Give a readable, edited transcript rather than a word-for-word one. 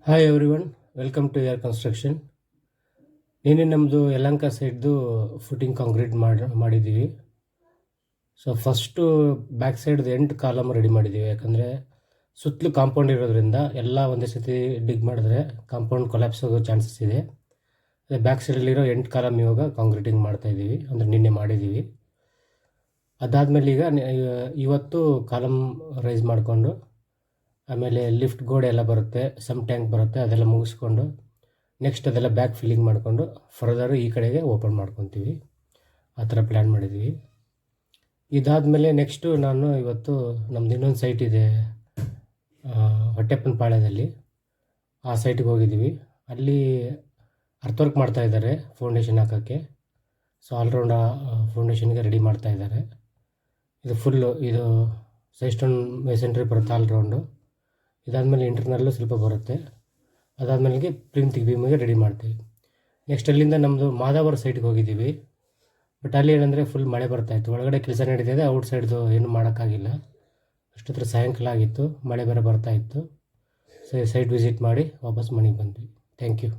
Hi everyone, welcome to your construction. ನಿನ್ನೆ ನಮ್ಮದು ಯಲಹಂಕ ಸೈಡ್ದು ಫುಟಿಂಗ್ ಕಾಂಕ್ರೀಟ್ ಮಾಡಿದ್ದೀವಿ. ಸೊ ಫಸ್ಟು ಬ್ಯಾಕ್ ಸೈಡ್ದು 8 ಕಾಲಮ್ ರೆಡಿ ಮಾಡಿದ್ದೀವಿ. ಯಾಕಂದರೆ ಸುತ್ತಲೂ ಕಾಂಪೌಂಡ್ ಇರೋದ್ರಿಂದ ಎಲ್ಲ ಒಂದೇ ಸತಿ ಡಿಗ್ ಮಾಡಿದ್ರೆ ಕಾಂಪೌಂಡ್ ಕೊಲ್ಯಾಪ್ಸ್ ಆಗೋ ಚಾನ್ಸಸ್ ಇದೆ. ಅದೇ ಬ್ಯಾಕ್ ಸೈಡಲ್ಲಿರೋ 8 ಕಾಲಮ್ ಇವಾಗ ಕಾಂಕ್ರೀಟಿಂಗ್ ಮಾಡ್ತಾಯಿದ್ದೀವಿ, ಅಂದರೆ ನಿನ್ನೆ ಮಾಡಿದ್ದೀವಿ. ಅದಾದಮೇಲೆ ಈಗ ಇವತ್ತು ಕಾಲಮ್ ರೈಸ್ ಮಾಡಿಕೊಂಡು, ಆಮೇಲೆ ಲಿಫ್ಟ್ ಗೋಡೆ ಎಲ್ಲ ಬರುತ್ತೆ, ಸಮ್ ಟ್ಯಾಂಕ್ ಬರುತ್ತೆ, ಅದೆಲ್ಲ ಮುಗಿಸ್ಕೊಂಡು ನೆಕ್ಸ್ಟ್ ಅದೆಲ್ಲ ಬ್ಯಾಕ್ ಫಿಲ್ಲಿಂಗ್ ಮಾಡಿಕೊಂಡು ಫರ್ದರ್ ಈ ಕಡೆಗೆ ಓಪನ್ ಮಾಡ್ಕೊತೀವಿ. ಆ ಥರ ಪ್ಲ್ಯಾನ್ ಮಾಡಿದ್ದೀವಿ. ಇದಾದಮೇಲೆ ನೆಕ್ಸ್ಟು ನಾನು ಇವತ್ತು ನಮ್ಮದು ಇನ್ನೊಂದು ಸೈಟ್ ಇದೆ ಹೊಟ್ಟೆಪ್ಪನ ಪಾಳ್ಯದಲ್ಲಿ. ಆ ಸೈಟಿಗೆ ಹೋಗಿದ್ದೀವಿ. ಅಲ್ಲಿ ಅರ್ಥವರ್ಕ್ ಮಾಡ್ತಾಯಿದ್ದಾರೆ ಫೌಂಡೇಶನ್ ಹಾಕೋಕ್ಕೆ. ಸೊ ಆಲ್ರೌಂಡ್ ಫೌಂಡೇಶನ್ಗೆ ರೆಡಿ ಮಾಡ್ತಾಯಿದ್ದಾರೆ. ಇದು ಫುಲ್ಲು ಇದು ಸೈಸ್ಟೋನ್ ಮೇಸನ್ರಿ ಬರುತ್ತೆ ಆಲ್ರೌಂಡು. ಇದಾದಮೇಲೆ ಇಂಟರ್ನಲ್ಲು ಸ್ವಲ್ಪ ಬರುತ್ತೆ. ಅದಾದಮೇಲೆ ಪ್ಲಿಂತಿಗೆ ಬೀಮಿಗೆ ರೆಡಿ ಮಾಡ್ತೀವಿ. ನೆಕ್ಸ್ಟ್ ಅಲ್ಲಿಂದ ನಮ್ಮದು ಮಾದಾವರ ಸೈಟ್ಗೆ ಹೋಗಿದ್ದೀವಿ. ಬಟ್ ಅಲ್ಲಿ ಏನಂದರೆ ಫುಲ್ ಮಳೆ ಬರ್ತಾಯಿತ್ತು. ಒಳಗಡೆ ಕೆಲಸ ನಡೀತಿದೆ, ಔಟ್ ಸೈಡ್ದು ಏನೂ ಮಾಡೋಕ್ಕಾಗಿಲ್ಲ. ಅಷ್ಟೊತ್ತರ ಸಾಯಂಕಾಲ ಆಗಿತ್ತು, ಮಳೆ ಬೇರೆ ಬರ್ತಾಯಿತ್ತು. ಸೈಟ್ ವಿಸಿಟ್ ಮಾಡಿ ವಾಪಸ್ ಮನೆಗೆ ಬಂದ್ವಿ. Thank you.